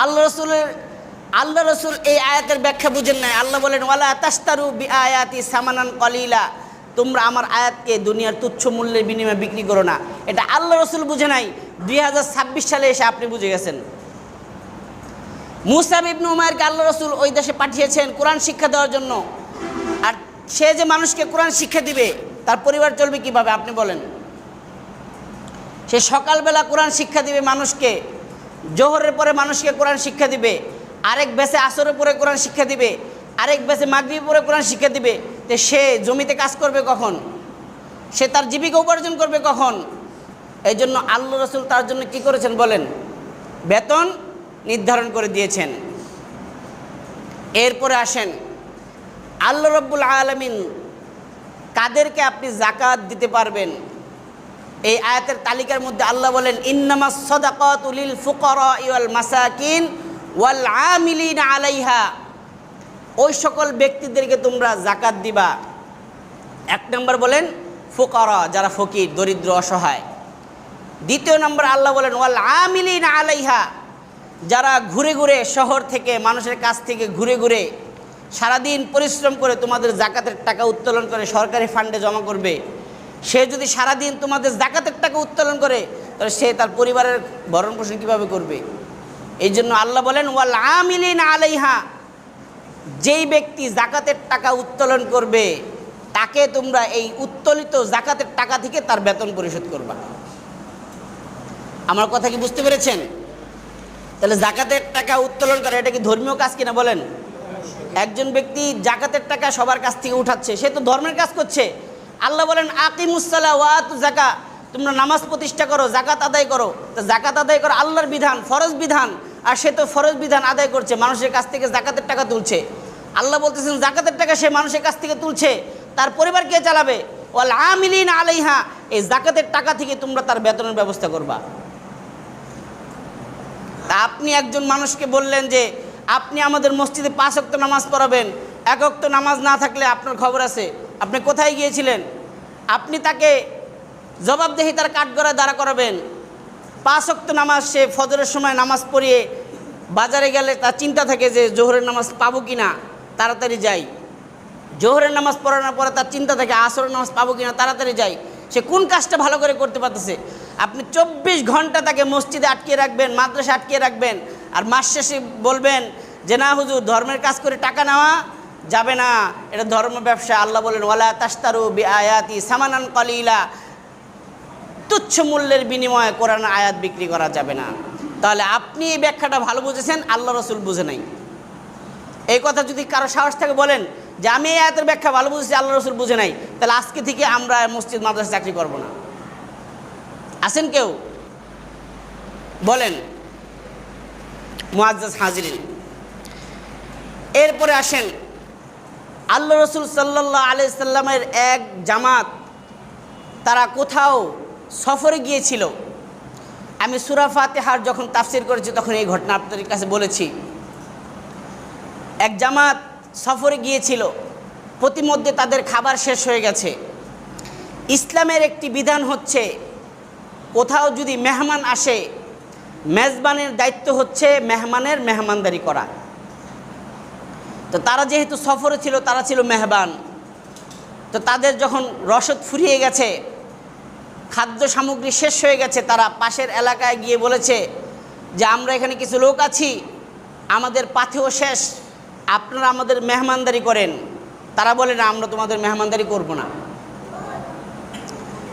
আল্লাহ রাসূল এই আয়াতের ব্যাখ্যা বুঝেন নাই। আল্লাহ বলেন, ওয়ালা তাশতারু বিআয়াতি সামানান কলিলা, তোমরা আমার আয়াতকে দুনিয়ার তুচ্ছ মূল্যের বিনিময়ে বিক্রি করো না। এটা আল্লাহ রাসূল বুঝে নাই, 2026 সালে এসে আপনি বুঝে গেছেন। মুসআব ইবনে উমায়েরকে আল্লাহ রাসূল ওই দেশে পাঠিয়েছেন কোরআন শিক্ষা দেওয়ার জন্য। আর সে যে মানুষকে কোরআন শিক্ষা দিবে, তার পরিবার চলবে কিভাবে আপনি বলেন? সে সকালবেলা কোরআন শিক্ষা দিবে মানুষকে, জোহরের পরে মানুষকে কোরআন শিক্ষা দিবে, আরেক ব্যাচে আসরের পরে কোরআন শিক্ষা দিবে, আরেক ব্যাচে মাগরিবের পরে কোরআন শিক্ষা দিবে, তো সে জমিতে কাজ করবে কখন? সে তার জীবিকা উপার্জন করবে কখন? এই জন্য আল্লাহ রাসূল তার জন্য কি করেছেন বলেন? বেতন নির্ধারণ করে দিয়েছেন। এরপরে আসেন, আল্লাহ রাব্বুল আলামিন কাদেরকে আপনি যাকাত দিতে পারবেন? এই আয়াতের তালিকার মধ্যে আল্লাহ বলেন, ইন্নামাস সাদাকাতু লিল ফুকারাই ওয়াল মাসাকিন ওয়াল আমিলিনা আলাইহা। ওই সকল ব্যক্তিদেরকে তোমরা যাকাত দিবা। এক নম্বর বলেন ফুকারা, যারা ফকির, দরিদ্র, অসহায়। দ্বিতীয় নম্বর আল্লাহ বলেন ওয়াল আমিলিনা আলাইহা, যারা ঘুরে ঘুরে শহর থেকে, মানুষের কাছ থেকে ঘুরে ঘুরে সারাদিন পরিশ্রম করে তোমাদের যাকাতের টাকা উত্তোলন করে সরকারি ফান্ডে জমা করবে। সে যদি সারাদিন তোমাদের যাকাতের টাকা উত্তোলন করে, তাহলে সে তার পরিবারের ভরণ পোষণ কীভাবে করবে? এই জন্য আল্লাহ বলেন ওয়াল আমিলিনা আলাইহা, যেই ব্যক্তি যাকাতের টাকা উত্তোলন করবে তাকে তোমরা এই উত্তোলিত যাকাতের টাকা থেকে তার বেতন পরিশোধ করবা। আমার কথা কি বুঝতে পেরেছেন? তাহলে যাকাতের টাকা উত্তোলন করা এটা কি ধর্মীয় কাজ কিনা বলেন? একজন ব্যক্তি যাকাতের টাকা সবার কাছ থেকে উঠাচ্ছে, সে তো ধর্মের কাজ করছে। আল্লাহ বলেন আকিমুসসালাহ ওয়া আতু যাকা, তোমরা নামাজ প্রতিষ্ঠা করো, যাকাত আদায় করো। তো যাকাত আদায় করো আল্লাহর বিধান, ফরজ বিধান, আর সে তো ফরজ বিধান আদায় করছে, মানুষের কাছ থেকে যাকাতের টাকা তুলছে। আল্লাহ বলতেছেন যাকাতের টাকা সে মানুষের কাছ থেকে তুলছে, তার পরিবার কে চালাবে? ওয়াল আমিলিনা আলাইহা, এই যাকাতের টাকা থেকে তোমরা তার বেতনের ব্যবস্থা করবা। তা আপনি একজন মানুষকে বললেন যে আপনি আমাদের মসজিদে 5 ওয়াক্ত নামাজ পড়াবেন, 1 ওয়াক্ত নামাজ না থাকলে আপনার খবর আছে। আপনি কোথায় গিয়েছিলেন? আপনি তাকে জবাবদেহিতার কাঠগড়ায় দাঁড়া করাবেন। 5 ওয়াক্ত নামাজ সে ফজরের সময় নামাজ পড়িয়ে বাজারে গেলে তার চিন্তা থাকে যে জোহরের নামাজ পাবো কি না, তাড়াতাড়ি যাই। জোহরের নামাজ পড়ানোর পরে তার চিন্তা থাকে আসরের নামাজ পাবো কি না, তাড়াতাড়ি যাই। সে কোন কাজটা ভালো করে করতে পারতেছে? আপনি 24 ঘন্টা তাকে মসজিদে আটকে রাখবেন, মাদ্রাসা আটকে রাখবেন, আর মাস শেষে বলবেন যে না হুজুর, ধর্মের কাজ করে টাকা নেওয়া যাবে না, এটা ধর্ম ব্যবসা। আল্লাহ বলেন ওয়ালা তাশতারু বিআয়াতি সামানান কলিলা, তুচ্ছ মূল্যের বিনিময়ে কোরআন আয়াত বিক্রি করা যাবে না। তাহলে আপনি এই ব্যাখ্যাটা ভালো বুঝেছেন, আল্লাহ রসুল বুঝে নাই। এই কথা যদি কারো সাহস থাকে বলেন যে আমি এই আয়াতের ব্যাখ্যা ভালো বুঝেছি, আল্লাহ রসুল বুঝে নাই, তাহলে আজকে থেকে আমরা মসজিদ মাদ্রাসা চাকরি করব না। আছেন কেউ? বলেন। মুআজ্জাজ হাজিরিন, এরপরে আসেন, আল্লাহ রসুল সাল্লাল্লাহু আলাইহি সাল্লামের এক জামাত তারা কোথাও সফরে গিয়েছিল। আমি সূরা ফাতিহার যখন তাফসির করেছি তখন এই ঘটনা আপনাদের কাছে বলেছি। এক জামাত সফরে গিয়েছিল, প্রতিমধ্যে তাদের খাবার শেষ হয়ে গেছে। ইসলামের একটি বিধান হচ্ছে কোথাও যদি মেহমান আসে, মেজবানের দায়িত্ব হচ্ছে মেহমানের মেহমানদারি করা। তো তারা যেহেতু সফরে ছিল, তারা ছিল মেহমান। তো তাদের যখন রসদ ফুরিয়ে গেছে, খাদ্য সামগ্রী শেষ হয়ে গেছে, তারা পাশের এলাকায় গিয়ে বলেছে যে আমরা এখানে কিছু লোক আছি, আমাদের পাথেও শেষ, আপনারা আমাদের মেহমানদারি করেন। তারা বলে না, আমরা তোমাদের মেহমানদারি করব না।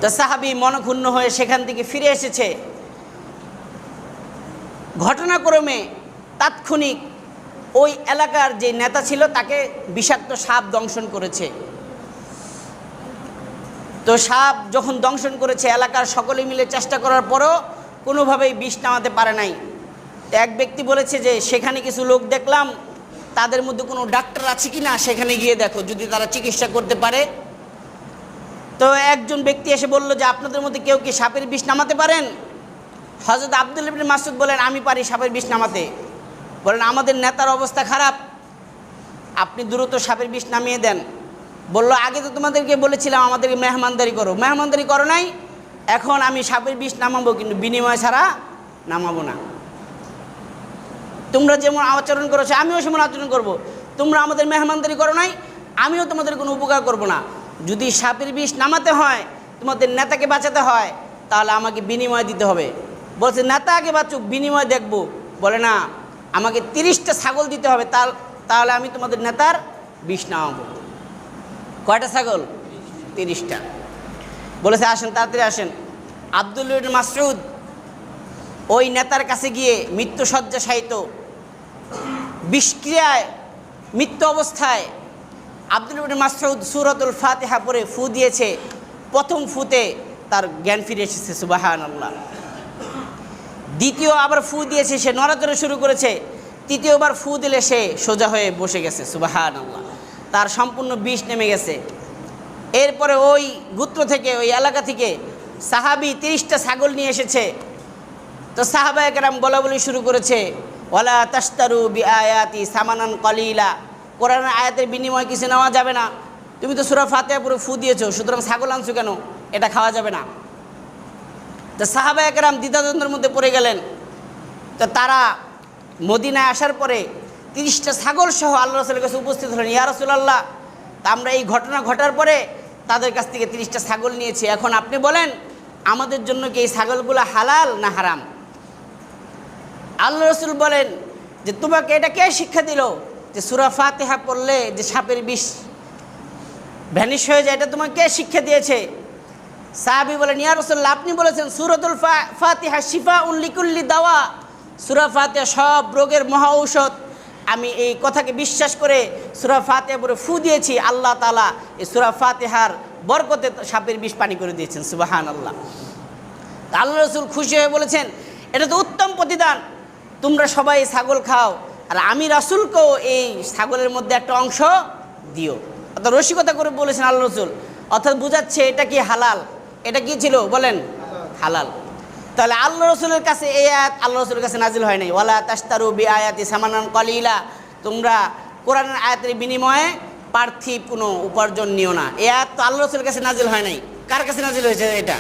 তো সাহাবী মনক্ষুণ্ণ হয়ে সেখান থেকে ফিরে এসেছে। ঘটনাক্রমে তাৎক্ষণিক ওই এলাকার যে নেতা ছিল তাকে বিষাক্ত সাপ দংশন করেছে। তো সাপ যখন দংশন করেছে, এলাকার সকলে মিলে চেষ্টা করার পরও কোনোভাবেই বিষ নামাতে পারে নাই। এক ব্যক্তি বলেছে যে সেখানে কিছু লোক দেখলাম, তাদের মধ্যে কোনো ডাক্তার আছে কি না সেখানে গিয়ে দেখো, যদি তারা চিকিৎসা করতে পারে। তো একজন ব্যক্তি এসে বলল যে আপনাদের মধ্যে কেউ কি সাপের বিষ নামাতে পারেন? হযরত আব্দুল্লাহ ইবনে মাসউদ বলেন আমি পারি সাপের বিষ নামাতে। বলেন আমাদের নেতার অবস্থা খারাপ, আপনি দ্রুত সাপের বিষ নামিয়ে দেন। বলল আগে তো তোমাদেরকে বলেছিলাম আমাদেরকে মেহমানদারি করো, মেহমানদারি করো নাই, এখন আমি সাপের বিষ নামাবো, কিন্তু বিনিময় ছাড়া নামাবো না। তোমরা যেমন আচরণ করেছো আমিও সেমন আচরণ করব। তোমরা আমাদের মেহমানদারি করো নাই, আমিও তোমাদের কোনো উপকার করব না। যদি সাপের বিষ নামাতে হয়, তোমাদের নেতাকে বাঁচাতে হয়, তাহলে আমাকে বিনিময় দিতে হবে। বলছে নেতা আগে বাঁচুক, বিনিময় দেখব। বলে না, আমাকে 30টা ছাগল দিতে হবে, তাহলে আমি তোমাদের নেতার বিষ নামাবো। কয়টা ছাগল? 30টা। বলেছে আসেন, তাড়াতাড়ি আসেন। আব্দুল্লাহ ইবনে মাসউদ ওই নেতার কাছে গিয়ে মৃত্যুশয্যাশায়িত বিষক্রিয়ায় মৃত্যু অবস্থায় আব্দুল্লাহ ইবনে মাসউদ সূরাতুল ফাতিহা পড়ে ফু দিয়েছে। প্রথম ফুতে তার জ্ঞান ফিরে এসেছে, সুবহানাল্লাহ। দ্বিতীয় আবার ফু দিয়েছে, সে নড়াচড়া শুরু করেছে। তৃতীয়বার ফু দিলে সে সোজা হয়ে বসে গেছে, সুবহানাল্লাহ। তার সম্পূর্ণ বিষ নেমে গেছে। এরপরে ওই গোত্র থেকে, ওই এলাকা থেকে সাহাবী 30টা ছাগল নিয়ে এসেছে। তো সাহাবায়ে কেরাম বলা বলি শুরু করেছে, ওয়ালা তাশতারু বিআয়াতি সামানান কলিলা, কোরআনের আয়াতের বিনিময়ে কিছু নেওয়া যাবে না। তুমি তো সূরা ফাতিহা পুরো ফু দিয়েছো, সুতরাং ছাগল আনছো কেন? এটা খাওয়া যাবে না। তো সাহাবায়ে কেরাম দ্বিধাদ্বন্দ্বের মধ্যে পড়ে গেলেন। তো তারা মদিনায় আসার পরে 30টা ছাগল সহ আল্লাহ রাসূলের কাছে উপস্থিত হলেন। ইয়া রাসূলুল্লাহ, তা আমরা এই ঘটনা ঘটার পরে তাদের কাছ থেকে 30টা ছাগল নিয়েছি। এখন আপনি বলেন আমাদের জন্য কি এই ছাগলগুলো হালাল না হারাম? আল্লাহ রাসূল বলেন যে তোমাকে এটা কে শিক্ষা দিল যে সূরা ফাতিহা পড়লে যে সাপের বিষ ভ্যানিশ হয়ে যায়, এটা তোমাকে কে শিক্ষা দিয়েছে? সাহাবী বলেন, ইয়া রাসূলুল্লাহ, আপনি বলেছেন সূরাতুল ফাতিহা শিফাউন লিকুল্লি দাওয়া, সূরা ফাতিহা সব রোগের মহা ঔষধ। আমি এই কথাকে বিশ্বাস করে সূরা ফাতিহা পড়ে ফু দিয়েছি। আল্লাহ তাআলা এই সূরা ফাতিহার বরকতে সাপের বিষ পানি করে দিয়েছেন, সুবহানাল্লাহ। আল্লাহ রাসূল খুশি হয়ে বলেছেন, এটা তো উত্তম প্রতিদান, তোমরা সবাই ছাগল খাও, আর আমি রাসূলকেও এই ছাগলের মধ্যে একটা অংশ দিও। অর্থাৎ রসিকতা করে বলেছেন আল্লাহ রাসূল, অর্থাৎ বোঝাচ্ছে এটা কি হালাল। এটা কি ছিল বলেন? হালাল। তাহলে আল্লাহ রাসূলের কাছে এই আয়াত আল্লাহ রাসূলের কাছে নাজিল হয় নাই, ওয়ালা তাশতারু বিআয়াতি সামানান কলিলা, তোমরা কোরআনের আয়াতের বিনিময়ে পার্থিব কোনো উপার্জন নিও না। এই আয়াত তো আল্লাহ রাসূলের কাছে নাজিল হয় নাই। কার কাছে নাজিল হয়েছে এটা?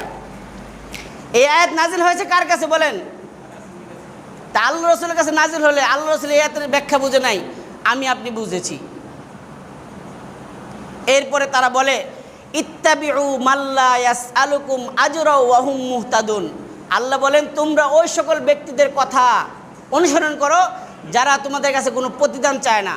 এই আয়াত নাজিল হয়েছে কার কাছে বলেন? তা আল্লাহ রাসূলের কাছে নাজিল হলে আল্লাহ রাসূল এই আয়াতের ব্যাখ্যা বুঝে নাই, আমি আপনি বুঝেছি। এরপরে তারা বলে, ইত্তাবিউ মাল্লা ইয়াসআলুকুম আজরা ওয়া হুম মুহতাদুন। আল্লাহ বলেন তোমরা ওই সকল ব্যক্তিদের কথা অনুসরণ করো যারা তোমাদের কাছে কোনো প্রতিদান চায় না।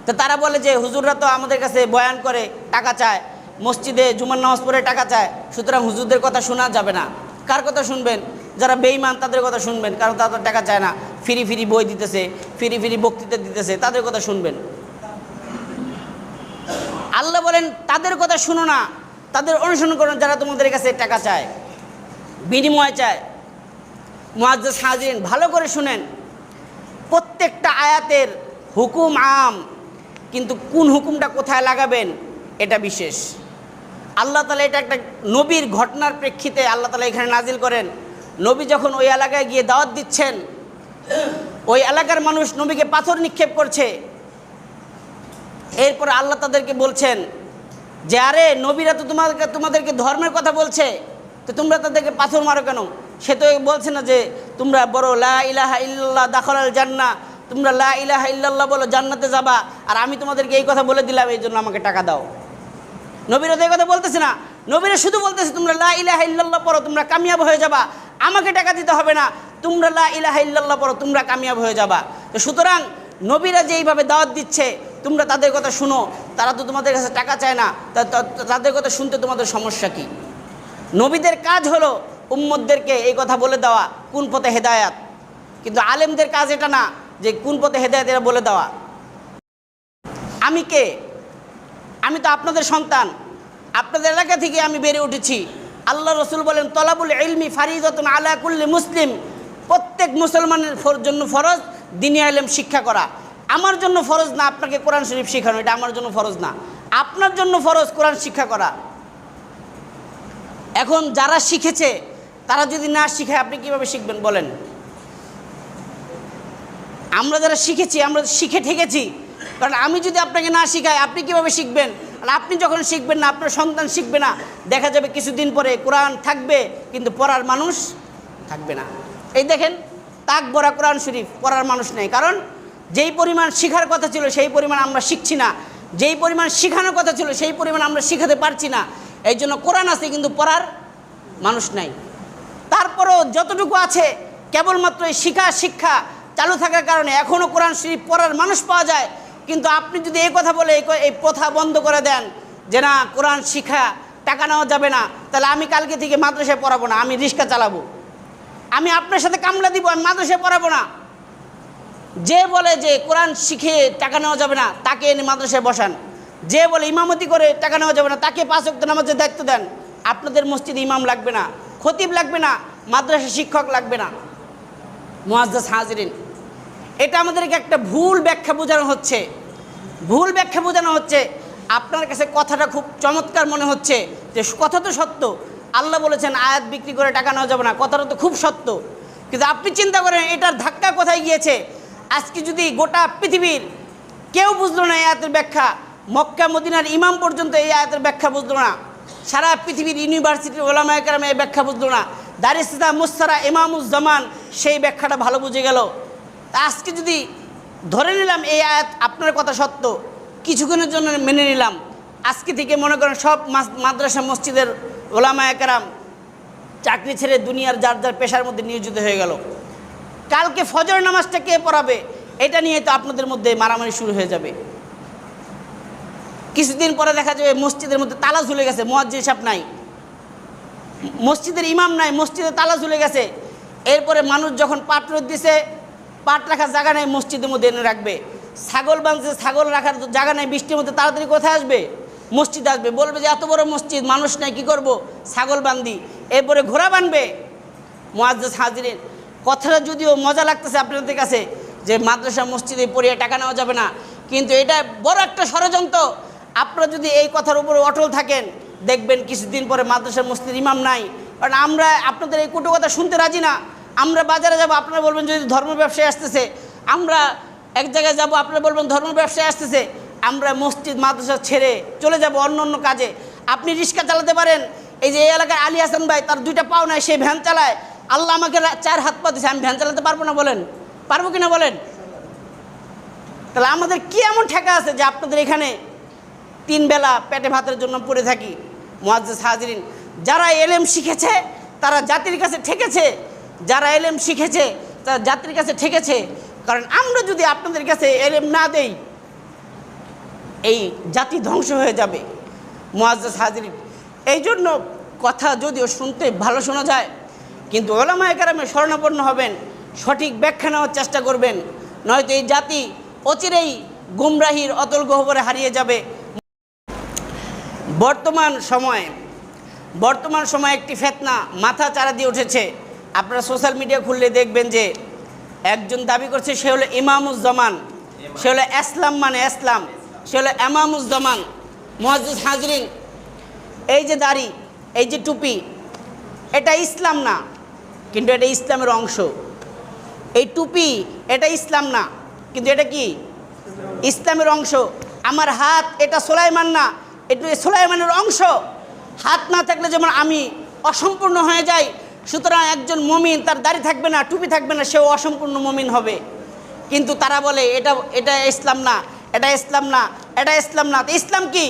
তো তারা বলে যে হুজুররা তো আমাদের কাছে বয়ান করে টাকা চায়, মসজিদে জুমার নামাজ পড়ে টাকা চায়, সুতরাং হুজুরদের কথা শোনা যাবে না। কার কথা শুনবেন? যারা বেঈমান তাদের কথা শুনবেন, কারণ তারা তো টাকা চায় না, ফ্রি ফ্রি বই দিতেছে, ফ্রি ফ্রি বক্তৃতা দিতেছে, তাদের কথা শুনবেন। আল্লাহ বলেন তাদের কথা শুনো না, তাদের অনুসরণ করো যারা তোমাদের কাছে টাকা চায়, বিনিময় চায়। মুআজ্জাজ হাজিরিন, ভালো করে শুনেন, প্রত্যেকটা আয়াতের হুকুম আম, কিন্তু কোন হুকুমটা কোথায় লাগাবেন এটা বিশেষ। আল্লাহ তাআলা এটা একটা নবীর ঘটনার প্রেক্ষিতে আল্লাহ তাআলা এখানে নাজিল করেন। নবী যখন ওই এলাকায় গিয়ে দাওয়াত দিচ্ছেন, ওই এলাকার মানুষ নবীকে পাথর নিক্ষেপ করছে। এরপর আল্লাহ তাদেরকে বলছেন যে আরে নবীরা তো তোমাদেরকে ধর্মের কথা বলছে, তো তোমরা তাদেরকে পাথর মারো কেন? সে তো বলছে না যে তোমরা বড় লা ইলাহা ইল্লাল্লাহ দাখালাল জান্নাহ, তোমরা লা ইলাহা ইল্লাল্লাহ বলো জান্নাতে যাবা, আর আমি তোমাদেরকে এই কথা বলে দিলাম এই জন্য আমাকে টাকা দাও। নবীরা তো এই কথা বলতেছে না, নবীরা শুধু বলতেছে তোমরা লা ইলাহা ইল্লাল্লাহ পড়ো, তোমরা কামিয়াব হয়ে যাবা, আমাকে টাকা দিতে হবে না, তোমরা লা ইলাহা ইল্লাল্লাহ পড়ো, তোমরা কামিয়াব হয়ে যাবা। তো সুতরাং নবীরা যেইভাবে দাওয়াত দিচ্ছে তোমরা তাদের কথা শুনো, তারা তো তোমাদের কাছে টাকা চায় না, তাদের কথা শুনতে তোমাদের সমস্যা কি? নবীদের কাজ হলো উম্মতদেরকে এই কথা বলে দেওয়া কোন পথে হেদায়াত, কিন্তু আলেমদের কাজ এটা না যে কোন পথে হেদায়াত এটা বলে দেওয়া। আমি কে? আমি তো আপনাদের সন্তান, আপনাদের এলাকা থেকে আমি বেড়ে উঠেছি। আল্লাহ রসুল বলেন তলাবুল ইলমি ফারিদাতুন আলা কুল্লি মুসলিম, প্রত্যেক মুসলমানের জন্য ফরজ দ্বীনি ইলম শিক্ষা করা। আমার জন্য ফরজ না আপনাকে কোরআন শরীফ শেখানো, এটা আমার জন্য ফরজ না, আপনার জন্য ফরজ কোরআন শিক্ষা করা। এখন যারা শিখেছে তারা যদি না শিখায় আপনি কিভাবে শিখবেন বলেন? আমরা যারা শিখেছি আমরা শিখে ঠেকেছি, কারণ আমি যদি আপনাকে না শিখাই আপনি কিভাবে শিখবেন? আর আপনি যখন শিখবেন না আপনার সন্তান শিখবে না, দেখা যাবে কিছুদিন পরে কোরআন থাকবে কিন্তু পড়ার মানুষ থাকবে না। এই দেখেন তাক ভরা কোরআন শরীফ, পড়ার মানুষ নেই, কারণ যেই পরিমাণ শিখার কথা ছিল সেই পরিমাণ আমরা শিখছি না, যেই পরিমাণ শিখানোর কথা ছিল সেই পরিমাণ আমরা শিখাতে পারছি না। এই জন্য কোরআন আছে কিন্তু পড়ার মানুষ নাই। তারপরও যতটুকু আছে কেবলমাত্র এই শিক্ষা চালু থাকার কারণে এখনও কোরআন শরীফ পড়ার মানুষ পাওয়া যায়। কিন্তু আপনি যদি এই কথা বলে এই প্রথা বন্ধ করে দেন যে না কোরআন শিক্ষা টাকা নেওয়া যাবে না, তাহলে আমি কালকে থেকে মাদ্রাসায় পড়াবো না, আমি রিক্সা চালাবো। আমি আপনার সাথে কামলা দিব, আমি মাদ্রাসায় পড়াবো না। যে বলে যে কোরআন শিখে টাকা নেওয়া যাবে না, তাকে এনে মাদ্রাসায় বসান। যে বলে ইমামতি করে টাকা নেওয়া যাবে না, তাকে 5 ওয়াক্ত নামাজের দায়িত্ব দেন। আপনাদের মসজিদে ইমাম লাগবে না, খতিব লাগবে না, মাদ্রাসা শিক্ষক লাগবে না। মুআজ্জাজ হাজিরিন, এটা আমাদেরকে একটা ভুল ব্যাখ্যা বোঝানো হচ্ছে, ভুল ব্যাখ্যা বোঝানো হচ্ছে। আপনার কাছে কথাটা খুব চমৎকার মনে হচ্ছে, যে কথা তো সত্য, আল্লাহ বলেছেন আয়াত বিক্রি করে টাকা নেওয়া যাবে না, কথাটা তো খুব সত্য। কিন্তু আপনি চিন্তা করেন এটার ধাক্কা কোথায় গিয়েছে। আজকে যদি গোটা পৃথিবীর কেউ বুঝলো না এই আয়াতের ব্যাখ্যা, মক্কা মদিনার ইমাম পর্যন্ত এই আয়াতের ব্যাখ্যা বুঝলো না, সারা পৃথিবীর ইউনিভার্সিটির ওলামায়ে কেরাম এই ব্যাখ্যা বুঝলো না, দারিসা মুস্তারা ইমামুজ্জামান সেই ব্যাখ্যাটা ভালো বুঝে গেল। আজকে যদি ধরে নিলাম এই আয়াত আপনার কথা সত্য, কিছুক্ষণের জন্য মেনে নিলাম, আজকে থেকে মনে করেন সব মাদ্রাসা মসজিদের ওলামায়ে কেরাম চাকরি ছেড়ে দুনিয়ার যার যার পেশার মধ্যে নিয়োজিত হয়ে গেল। কালকে ফজর নামাজটা কে পড়াবে, এটা নিয়ে তো আপনাদের মধ্যে মারামারি শুরু হয়ে যাবে। কিছুদিন পরে দেখা যাবে মসজিদের মধ্যে তালা ঝুলে গেছে, মুয়াজ্জিন সাহেব নাই, মসজিদের ইমাম নাই, মসজিদে তালা ঝুলে গেছে। এরপরে মানুষ যখন পাট রোদ দিছে, পাট রাখার জায়গা নেই, মসজিদের মধ্যে এনে রাখবে। ছাগল বাঁধছে, ছাগল রাখার জায়গা নেই, বৃষ্টির মধ্যে তাড়াতাড়ি কোথায় আসবে, মসজিদে আসবে। বলবে যে এত বড় মসজিদ, মানুষ নাই, কী করব, ছাগল বান্ধি। এরপরে ঘোড়া বানবে। মুআজ্জাজ হাজিরিন, কথাটা যদিও মজা লাগতেছে আপনাদের কাছে যে মাদ্রাসা মসজিদে পড়িয়ে টাকা নেওয়া যাবে না, কিন্তু এটা বড় একটা ষড়যন্ত্র। আপনারা যদি এই কথার উপরে অটল থাকেন, দেখবেন কিছুদিন পরে মাদ্রাসা মসজিদের ইমাম নাই। কারণ আমরা আপনাদের এই কটু কথা শুনতে রাজি না। আমরা বাজারে যাব, আপনারা বলবেন যদি ধর্ম ব্যবসায় আসতেছে। আমরা এক জায়গায় যাব, আপনারা বলবেন ধর্ম ব্যবসায় আসতেছে। আমরা মসজিদ মাদ্রাসা ছেড়ে চলে যাব অন্য অন্য কাজে। আপনি রিক্সা চালাতে পারেন, এই যে এই এলাকায় আলী হাসান ভাই, তার 2টা পাও নাই, সে ভ্যান চালায়। আল্লাহ আমাকে 4 হাত পা দিয়েছে, আমি ভ্যান চালাতে পারবো না? বলেন পারবো কিনা বলেন। তাহলে আমাদের কি এমন ঠেকা আছে যে আপনাদের এখানে 3 বেলা পেটে ভাতের জন্য পড়ে থাকি? মুআজ্জাজ হাজিরিন, যারা এলেম শিখেছে তারা জাতির কাছে ঠেকেছে, যারা এলেম শিখেছে তারা জাতির কাছে ঠেকেছে। কারণ আমরা যদি আপনাদের কাছে এলেম না দেই, এই জাতি ধ্বংস হয়ে যাবে। মুআজ্জাজ হাজিরিন, এই জন্য কথা যদিও শুনতে ভালো শোনা যায়, কিন্তু ওলামায়ে কেরামের শরণাপন্ন হবেন, সঠিক ব্যাখ্যা নেওয়ার চেষ্টা করবেন, নয়তো এই জাতি অচিরেই গুমরাহির অতল গহ্বরে হারিয়ে যাবে। বর্তমান সময়ে একটি ফিতনা মাথা চারা দিয়ে উঠেছে। আপনারা সোশ্যাল মিডিয়া খুললে দেখবেন যে একজন দাবি করছে সে হলো ইমামুজ্জামান, সে হলো ইসলাম মানে ইসলাম, সে হলো ইমামুজ্জামান। মুআজ্জাজ হাজিরিন, এই যে দাড়ি, এই যে টুপি, এটা ইসলাম না, কিন্তু এটা ইসলামের অংশ। এই টুপি এটা ইসলাম না, কিন্তু এটা কি ইসলামের অংশ। আমার হাত এটা সুলাইমান না, এটা সুলাইমানের অংশ। হাত না থাকলে যেমন আমি অসম্পূর্ণ হয়ে যাই, সুতরাং একজন মুমিন তার দাড়ি থাকবে না, টুপি থাকবে না, সেও অসম্পূর্ণ মুমিন হবে। কিন্তু তারা বলে এটা ইসলাম না, এটা ইসলাম না, এটা ইসলাম না। তো ইসলাম কি?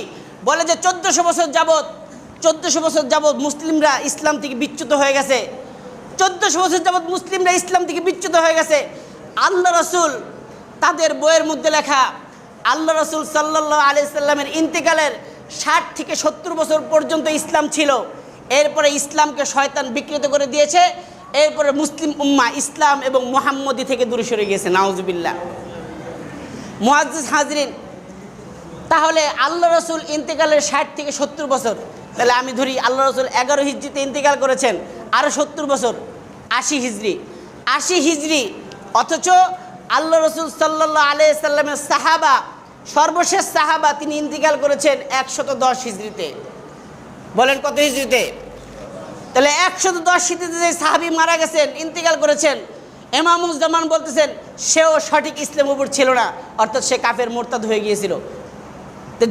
বলে যে 1400 বছর যাবৎ মুসলিমরা ইসলাম থেকে বিচ্যুত হয়ে গেছে। 1400 বছর যাবৎ মুসলিমরা ইসলাম থেকে বিচ্যুত হয়ে গেছে। আল্লাহ রসুল তাদের বইয়ের মধ্যে লেখা, আল্লাহ রসুল সাল্লাল্লাহু আলাইহি সাল্লামের ইন্তেকালের 60 থেকে 70 বছর পর্যন্ত ইসলাম ছিল। এরপরে ইসলামকে শয়তান বিকৃত করে দিয়েছে। এরপরে মুসলিম উম্মাহ ইসলাম এবং মুহাম্মদি থেকে দূরে সরে গিয়েছে, নাউজুবিল্লাহ। মুআজ্জাজ হাজিরিন, তাহলে আল্লাহ রসুল ইন্তেকালের 60 থেকে 70 বছর, তাহলে আমি ধরি আল্লাহ রসুল 11 হিজরিতে ইন্তেকাল করেছেন, আরও 70 বছর 80 হিজরি। অথচ আল্লাহ রসুল সাল্লাল্লাহু আলাইহি সাল্লামের সাহাবা, সর্বশেষ সাহাবা, তিনি ইন্তেকাল করেছেন 110 হিজরিতে। বলেন কত হিজরিতে? তাহলে 110 হিজরিতে যে সাহাবী মারা গেছেন, ইন্তেকাল করেছেন, ইমামুজ্জামান বলতেছেন সেও সঠিক ইসলামের উপর ছিল না, অর্থাৎ সে কাফের মুরতাদ হয়ে গিয়েছিল। তো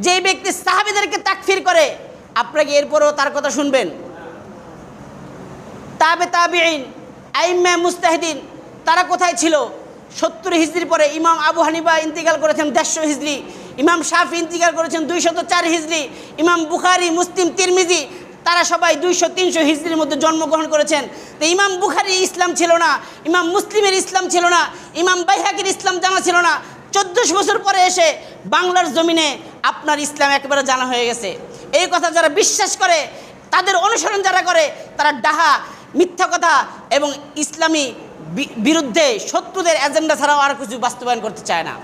যেই ব্যক্তি সাহাবীদেরকে তাকফির করে, আপনাকে এরপরেও তার কথা শুনবেন? তাবেঈন, আইম্মা মুজতাহিদিন, তারা কোথায় ছিল? 70 হিজরির পরে ইমাম আবু হানিফা ইন্তেকাল করেছেন 150 হিজরি, ইমাম শাফি ইন্তেকাল করেছেন 204 হিজরি, ইমাম বুখারী, মুসলিম, তিরমিজি, তারা সবাই 200-300 হিজরির মধ্যে জন্মগ্রহণ করেছেন। তো ইমাম বুখারীর ইসলাম ছিল না, ইমাম মুসলিমের ইসলাম ছিল না, ইমাম বাইহাকির ইসলাম জানা ছিল না। 1400 বছর পরে এসে বাংলার জমিনে আপনার ইসলাম একেবারে জানা হয়ে গেছে। এই কথা যারা বিশ্বাস করে, তাদের অনুসরণ যারা করে, তারা ডাহা। মিথ্যা কথা এবং ইসলামী বিরুদ্ধে শত্রুদের এজেন্ডা ছাড়াও আর কিছু বাস্তবায়ন করতে চায় না।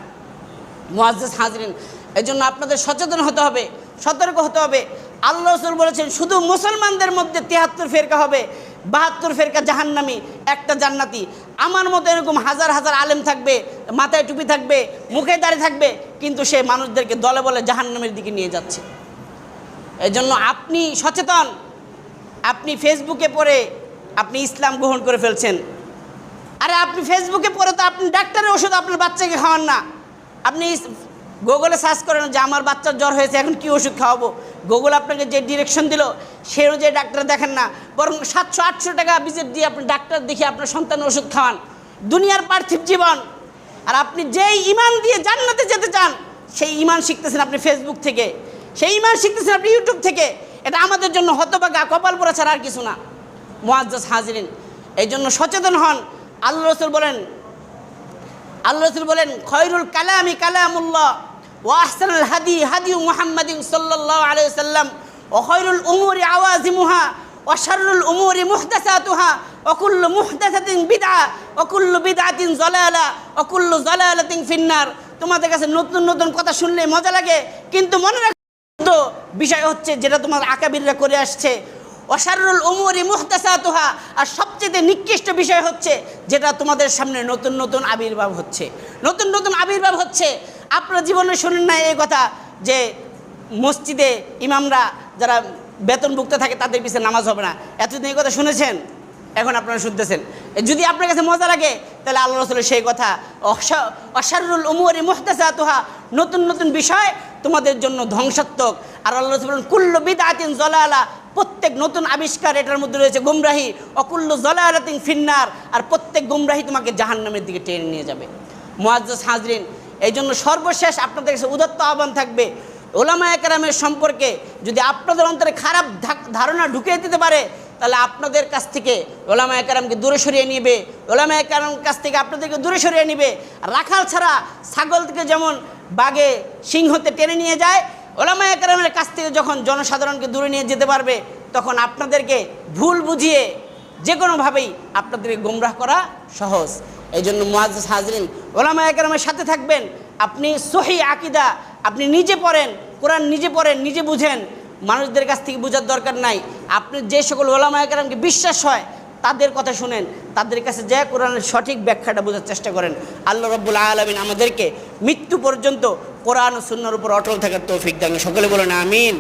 মুআজ্জাজ হাজরিন, এই জন্য আপনাদের সচেতন হতে হবে, সতর্ক হতে হবে। আল্লাহ রাসূল বলেছেন শুধু মুসলমানদের মধ্যে ৭৩ ফেরকা হবে, ৭২ ফেরকা জাহান্নামী, একটা জান্নাতি। আমার মতো এরকম হাজার হাজার আলেম থাকবে, মাথায় টুপি থাকবে, মুখে দাঁড়িয়ে থাকবে, কিন্তু সে মানুষদেরকে দলে বলে জাহান্নামের দিকে নিয়ে যাচ্ছে। এই জন্য আপনি সচেতন। আপনি ফেসবুকে পড়ে আপনি ইসলাম গ্রহণ করে ফেলছেন। আরে আপনি ফেসবুকে পড়ে তো আপনি ডাক্তারের ওষুধ আপনার বাচ্চাকে খাওয়ান না। আপনি গুগলে সার্চ করেন যে আমার বাচ্চার জ্বর হয়েছে, এখন কী ওষুধ খাওয়াবো। গুগল আপনাকে যে ডিরেকশন দিল সে অনুযায়ী ডাক্তার দেখেন না, বরং 700-800 টাকা ভিজিট দিয়ে আপনি ডাক্তার দেখে আপনার সন্তানের ওষুধ খাওয়ান। দুনিয়ার পার্থিব জীবন। আর আপনি যেই ঈমান দিয়ে জান্নাতে যেতে চান সেই ঈমান শিখতেছেন আপনি ফেসবুক থেকে, সেই ঈমান শিখতেছেন আপনি ইউটিউব থেকে। এটা আমাদের জন্য হতভাগা, কপাল পোড়া ছাড়া আর কিছু না। মুআজ্জাজ হাজরিন, এই জন্য সচেতন হন। আল্লাহ রাসূল বলেন খয়রুল কালামি কালামুল্লাহ ওয়া আহসানুল হাদি হাদি মুহাম্মাদিন সাল্লাল্লাহু আলাইহি ওয়াসাল্লাম ওয়া খয়রুল উমুরি আওয়াজিমুহা ওয়া শাররুল উমুরি মুহদাসাতুহা ওয়া কুল্লু মুহদাসাতিন বিদআ ওয়া কুল্লু বিদআতিন যালালা ওয়া কুল্লু যালালাতিন ফিন্নার। তোমাদের কাছে নতুন নতুন কথা শুনলে মজা লাগে, কিন্তু মনে রাখো বিষয় হচ্ছে যেটা তোমার আকাবিররা করে আসছে। ওয়াশাররুল উমুরি মুহদাসাতুহা, আর সবচেয়ে নিকৃষ্ট বিষয় হচ্ছে যেটা তোমাদের সামনে নতুন নতুন আবির্ভাব হচ্ছে, নতুন নতুন আবির্ভাব হচ্ছে। আপনারা জীবনে শুনেন না এই কথা যে মসজিদে ইমামরা যারা বেতনভুক্ত থাকে তাদের পিছনে নামাজ হবে না। এতদিন এই কথা শুনেছেন, এখন আপনারা শুনতেছেন। যদি আপনার কাছে মজা লাগে তাহলে আল্লাহ রাসূলের সেই কথা ওয়াশাররুল উমুরি মুহদাসাতুহা, নতুন নতুন বিষয় তোমাদের জন্য ধ্বংসাত্মক। আর আল্লাহ রাসূল বলেন কুল্লু বিদআতিন যালালা, প্রত্যেক নতুন আবিষ্কার এটার মধ্যে রয়েছে গুমরাহি। অকুল্লু যালালাতিন ফিন্নার, আর প্রত্যেক গুমরাহি তোমাকে জাহান্নামের দিকে টেনে নিয়ে যাবে। মুআজ্জাজ হাজরিন, এই জন্য সর্বশেষ আপনাদের কাছে উদাত্ত আহ্বান থাকবে, ওলামায়ে কেরামের সম্পর্কে যদি আপনাদের অন্তরে খারাপ ধারণা ঢুকিয়ে দিতে পারে তাহলে আপনাদের কাছ থেকে ওলামায়ে কেরামকে দূরে সরিয়ে নিবে, ওলামায়ে কেরামের কাছ থেকে আপনাদেরকে দূরে সরিয়ে নিবে। রাখাল ছাড়া ছাগল থেকে যেমন বাঘে সিংহতে টেনে নিয়ে যায়, ওলামায়ে কেরামের কাছ থেকে যখন জনসাধারণকে দূরে নিয়ে যেতে পারবে তখন আপনাদেরকে ভুল বুঝিয়ে যে কোনোভাবেই আপনাদেরকে গোমরাহ করা সহজ। এই জন্য মুআজ্জাজ হাজরিন, ওলামায়ে কেরামের সাথে থাকবেন। আপনি সহিহ আকীদা আপনি নিজে পড়েন, কোরআন নিজে পড়েন, নিজে বুঝেন, মানুষদের কাছ থেকে বোঝার দরকার নাই। আপনি যে সকল ওলামায়ে কেরামকে বিশ্বাস হয় তাদের কথা শুনেন, তাদের কাছে যে কোরআনের সঠিক ব্যাখ্যাটা বোঝার চেষ্টা করেন। আল্লাহ রাব্বুল আলামিন আমাদেরকে মৃত্যু পর্যন্ত কোরআন ও সুন্নাহর উপর অটল থাকার তৌফিক দান। সকলে বলেন আমিন।